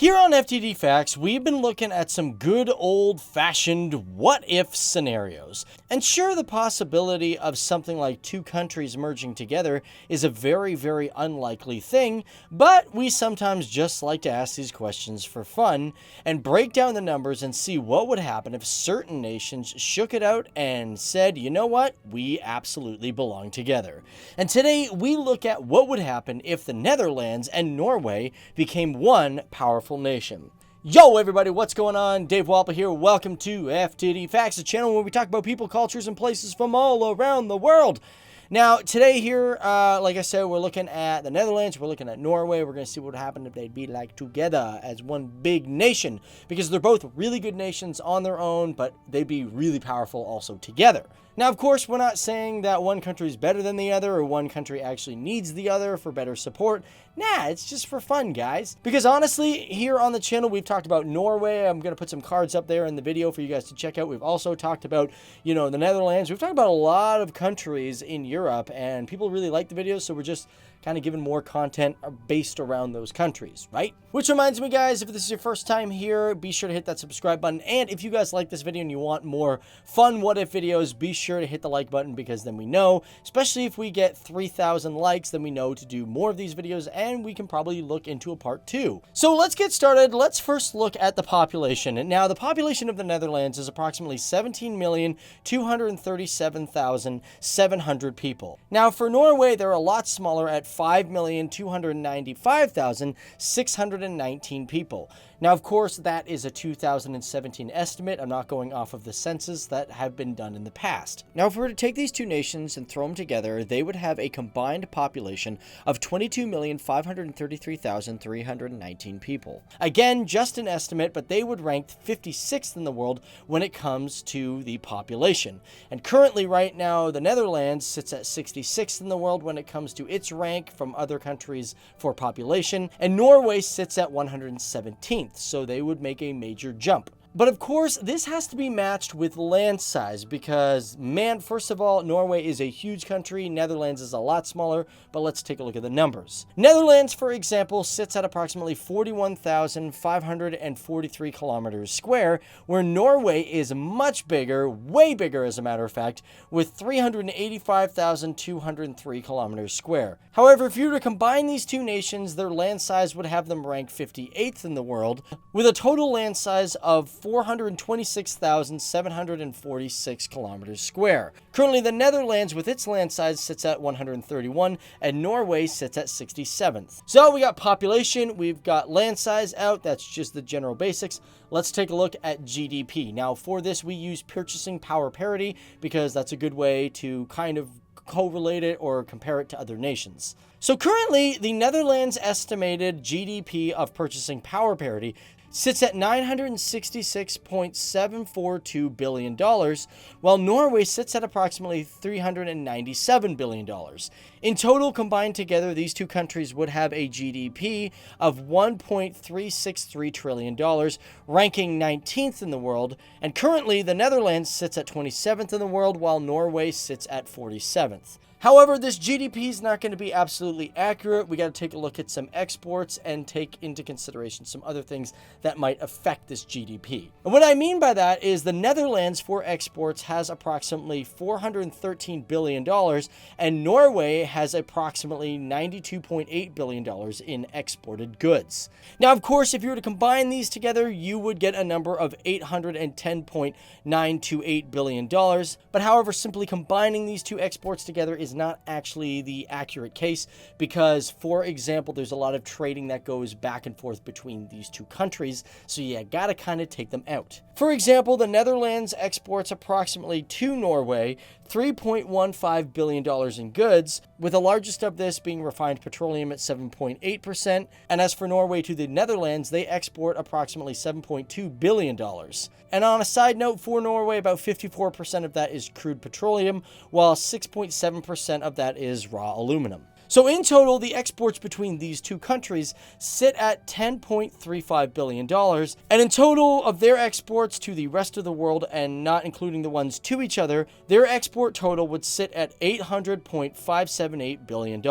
Here on FTD Facts, we've been looking at some good old-fashioned what-if scenarios. And sure, the possibility of something like two countries merging together is a very, very unlikely thing, but we sometimes just like to ask these questions for fun and break down the numbers and see what would happen if certain nations shook it out and said, you know what, we absolutely belong together. And today, we look at what would happen if the Netherlands and Norway became one powerful nation. Yo everybody, what's going on? Dave Walpole here. Welcome to FTD Facts, a channel where we talk about people, cultures, and places from all around the world. Now, today here, like I said, we're looking at the Netherlands, we're looking at Norway, we're going to see what would happen if they'd be like together as one big nation, because they're both really good nations on their own, but they'd be really powerful also together. Now, of course, we're not saying that one country is better than the other or one country actually needs the other for better support. Nah, it's just for fun, guys. Because honestly, here on the channel, we've talked about Norway. I'm going to put some cards up there in the video for you guys to check out. We've also talked about, the Netherlands. We've talked about a lot of countries in Europe, and people really like the videos, so we're just kind of giving more content based around those countries, right? Which reminds me, guys, if this is your first time here, be sure to hit that subscribe button. And if you guys like this video and you want more fun what-if videos, be sure to hit the like button, because then we know, especially if we get 3,000 likes, then we know to do more of these videos, and we can probably look into a part 2. So let's get started. Let's first look at the population. And now the population of the Netherlands is approximately 17,237,700 people. Now for Norway, they're a lot smaller at 5,295,619 people. Now, of course, that is a 2017 estimate. I'm not going off of the census that have been done in the past. Now, if we were to take these two nations and throw them together, they would have a combined population of 22,533,319 people. Again, just an estimate, but they would rank 56th in the world when it comes to the population. And currently, right now, the Netherlands sits at 66th in the world when it comes to its rank from other countries for population, and Norway sits at 117th. So they would make a major jump. But of course, this has to be matched with land size because, man, first of all, Norway is a huge country, Netherlands is a lot smaller, but let's take a look at the numbers. Netherlands, for example, sits at approximately 41,543 kilometers square, where Norway is much bigger, way bigger as a matter of fact, with 385,203 kilometers square. However, if you were to combine these two nations, their land size would have them rank 58th in the world, with a total land size of 426,746 kilometers square. Currently, the Netherlands with its land size sits at 131, and Norway sits at 67th. So we got population, we've got land size out, that's just the general basics. Let's take a look at GDP. Now, for this, we use purchasing power parity because that's a good way to kind of correlate it or compare it to other nations. So currently, the Netherlands' estimated GDP of purchasing power parity sits at $966.742 billion, while Norway sits at approximately $397 billion. In total, combined together, these two countries would have a GDP of $1.363 trillion, ranking 19th in the world, and currently the Netherlands sits at 27th in the world, while Norway sits at 47th. However, this GDP is not going to be absolutely accurate. We got to take a look at some exports and take into consideration some other things that might affect this GDP. And what I mean by that is the Netherlands for exports has approximately $413 billion, and Norway has approximately $92.8 billion in exported goods. Now, of course, if you were to combine these together, you would get a number of $810.928 billion. But however, simply combining these two exports together is not actually the accurate case because, for example, there's a lot of trading that goes back and forth between these two countries, so you gotta kind of take them out. For example, the Netherlands exports approximately to Norway $3.15 billion in goods, with the largest of this being refined petroleum at 7.8%, and as for Norway to the Netherlands, they export approximately $7.2 billion. And on a side note, for Norway, about 54% of that is crude petroleum, while 6.7% of that is raw aluminum. So in total, the exports between these two countries sit at $10.35 billion. And in total of their exports to the rest of the world, and not including the ones to each other, their export total would sit at $800.578 billion.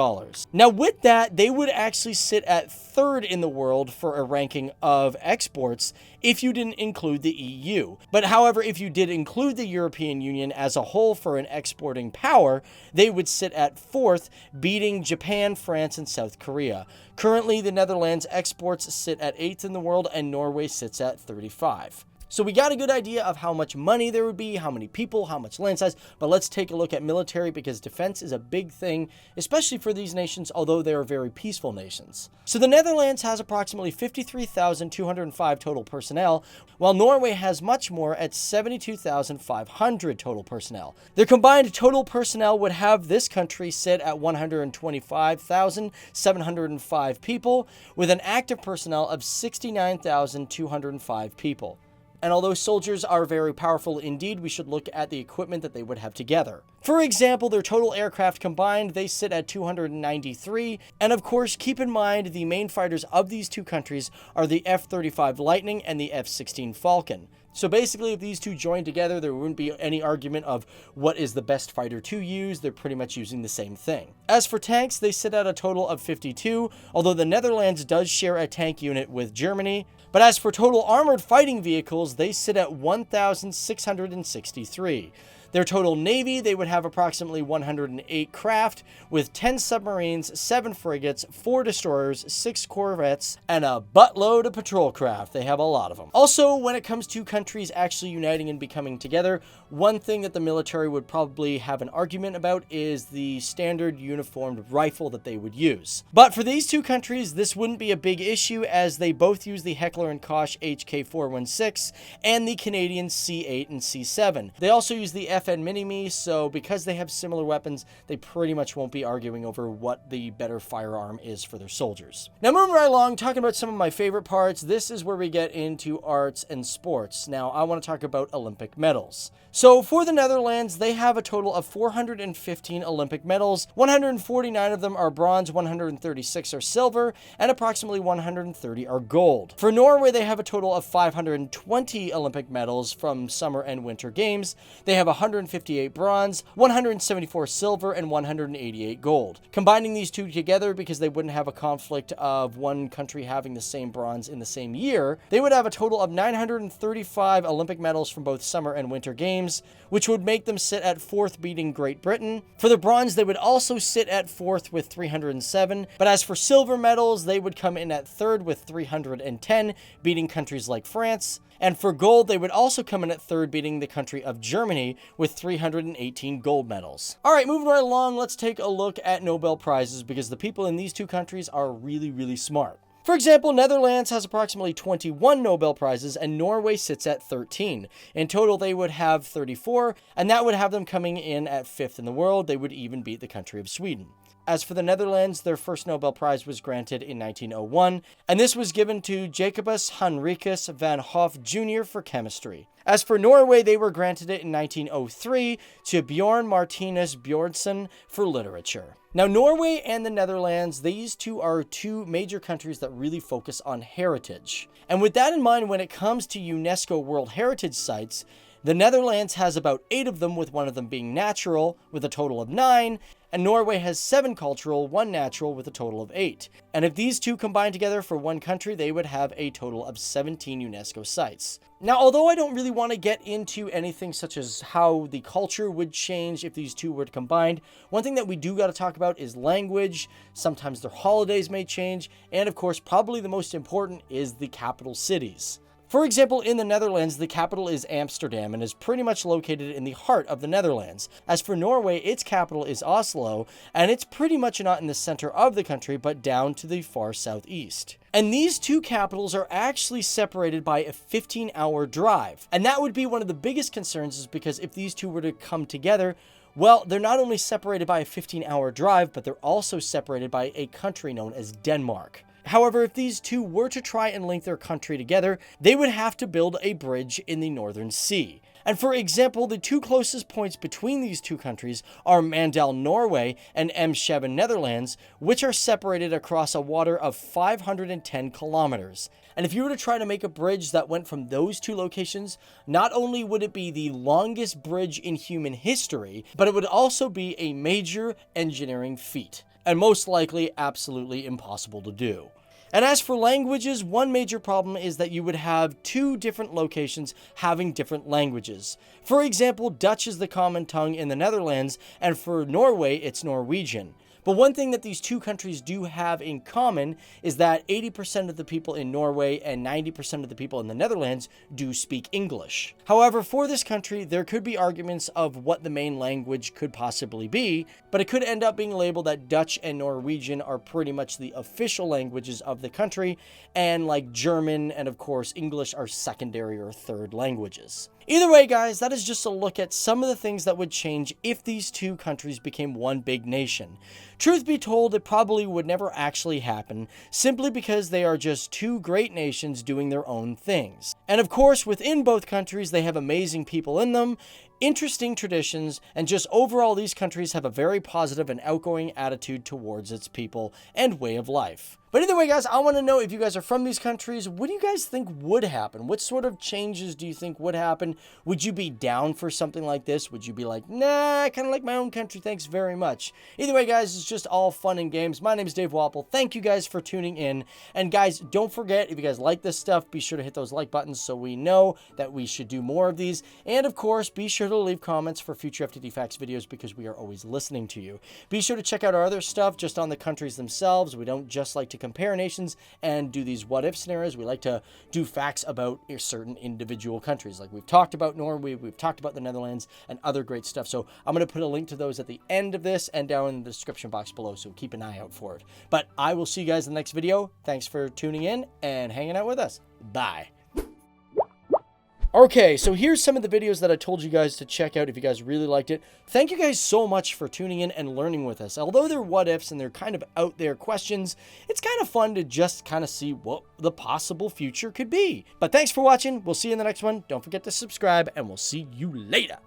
Now with that, they would actually sit at third in the world for a ranking of exports if you didn't include the EU. But however, if you did include the European Union as a whole for an exporting power, they would sit at fourth, beating Japan, France, and South Korea. Currently, the Netherlands exports sit at 8th in the world, and Norway sits at 35. So we got a good idea of how much money there would be, how many people, how much land size, but let's take a look at military, because defense is a big thing, especially for these nations, although they are very peaceful nations. So the Netherlands has approximately 53,205 total personnel, while Norway has much more at 72,500 total personnel. Their combined total personnel would have this country sit at 125,705 people, with an active personnel of 69,205 people. And although soldiers are very powerful indeed, we should look at the equipment that they would have together. For example, their total aircraft combined, they sit at 293. And of course, keep in mind the main fighters of these two countries are the F-35 Lightning and the F-16 Falcon. So basically, if these two joined together, there wouldn't be any argument of what is the best fighter to use. They're pretty much using the same thing. As for tanks, they sit at a total of 52, although the Netherlands does share a tank unit with Germany. But as for total armored fighting vehicles, they sit at 1,663. Their total navy, they would have approximately 108 craft, with 10 submarines, 7 frigates, 4 destroyers, 6 corvettes, and a buttload of patrol craft. They have a lot of them. Also, when it comes to countries actually uniting and becoming together, one thing that the military would probably have an argument about is the standard uniformed rifle that they would use. But for these two countries, this wouldn't be a big issue, as they both use the Heckler & Koch HK416 and the Canadian C8 and C7. They also use the FN Mini-Me, so because they have similar weapons, they pretty much won't be arguing over what the better firearm is for their soldiers. Now moving right along, talking about some of my favorite parts, this is where we get into arts and sports. Now I want to talk about Olympic medals. So for the Netherlands, they have a total of 415 Olympic medals. 149 of them are bronze, 136 are silver, and approximately 130 are gold. For Norway, they have a total of 520 Olympic medals from Summer and Winter Games. They have 158 bronze, 174 silver, and 188 gold. Combining these two together, because they wouldn't have a conflict of one country having the same bronze in the same year, they would have a total of 935 Olympic medals from both Summer and Winter Games, which would make them sit at fourth, beating Great Britain. For the bronze, they would also sit at fourth with 307, but as for silver medals, they would come in at third with 310, beating countries like France. And for gold, they would also come in at third, beating the country of Germany with 318 gold medals. All right, moving right along, let's take a look at Nobel Prizes, because the people in these two countries are really, really smart. For example, Netherlands has approximately 21 Nobel Prizes, and Norway sits at 13. In total, they would have 34, and that would have them coming in at 5th in the world. They would even beat the country of Sweden. As for the Netherlands, their first Nobel Prize was granted in 1901, and this was given to Jacobus Henricus van Hoff Jr. for chemistry. As for Norway, they were granted it in 1903 to Bjorn Martinus Bjornson for literature. Now, Norway and the Netherlands, these two are two major countries that really focus on heritage. And with that in mind, when it comes to UNESCO World Heritage Sites, the Netherlands has about 8 of them, with one of them being natural, with a total of 9, and Norway has 7 cultural, 1 natural, with a total of 8. And if these two combine together for one country, they would have a total of 17 UNESCO sites. Now, although I don't really want to get into anything such as how the culture would change if these two were combined, one thing that we do got to talk about is language. Sometimes their holidays may change, and of course, probably the most important is the capital cities. For example, in the Netherlands, the capital is Amsterdam and is pretty much located in the heart of the Netherlands. As for Norway, its capital is Oslo, and it's pretty much not in the center of the country, but down to the far southeast. And these two capitals are actually separated by a 15-hour drive. And that would be one of the biggest concerns, is because if these two were to come together, well, they're not only separated by a 15-hour drive, but they're also separated by a country known as Denmark. However, if these two were to try and link their country together, they would have to build a bridge in the Northern Sea. And for example, the two closest points between these two countries are Mandel, Norway, and Eemshaven, Netherlands, which are separated across a water of 510 kilometers. And if you were to try to make a bridge that went from those two locations, not only would it be the longest bridge in human history, but it would also be a major engineering feat, and most likely absolutely impossible to do. And as for languages, one major problem is that you would have two different locations having different languages. For example, Dutch is the common tongue in the Netherlands, and for Norway, it's Norwegian. But one thing that these two countries do have in common is that 80% of the people in Norway and 90% of the people in the Netherlands do speak English. However, for this country, there could be arguments of what the main language could possibly be, but it could end up being labeled that Dutch and Norwegian are pretty much the official languages of the country, and like German and of course English are secondary or third languages. Either way, guys, that is just a look at some of the things that would change if these two countries became one big nation. Truth be told, it probably would never actually happen, simply because they are just two great nations doing their own things. And of course, within both countries, they have amazing people in them, interesting traditions, and just overall, these countries have a very positive and outgoing attitude towards its people and way of life. But either way, guys, I want to know if you guys are from these countries, what do you guys think would happen? What sort of changes do you think would happen? Would you be down for something like this? Would you be like, nah, I kind of like my own country, thanks very much? Either way, guys, it's just all fun and games. My name is Dave Walpole. Thank you guys for tuning in. And guys, don't forget, if you guys like this stuff, be sure to hit those like buttons so we know that we should do more of these. And of course, be sure to leave comments for future FTD Facts videos because we are always listening to you. Be sure to check out our other stuff just on the countries themselves. We don't just like to compare nations and do these what-if scenarios. We like to do facts about certain individual countries. Like we've talked about Norway, we've talked about the Netherlands, and other great stuff. So I'm going to put a link to those at the end of this and down in the description box below, so keep an eye out for it. But I will see you guys in the next video. Thanks for tuning in and hanging out with us. Bye. Okay, so here's some of the videos that I told you guys to check out if you guys really liked it. Thank you guys so much for tuning in and learning with us. Although they're what-ifs and they're kind of out there questions, it's kind of fun to just kind of see what the possible future could be. But thanks for watching. We'll see you in the next one. Don't forget to subscribe, and we'll see you later.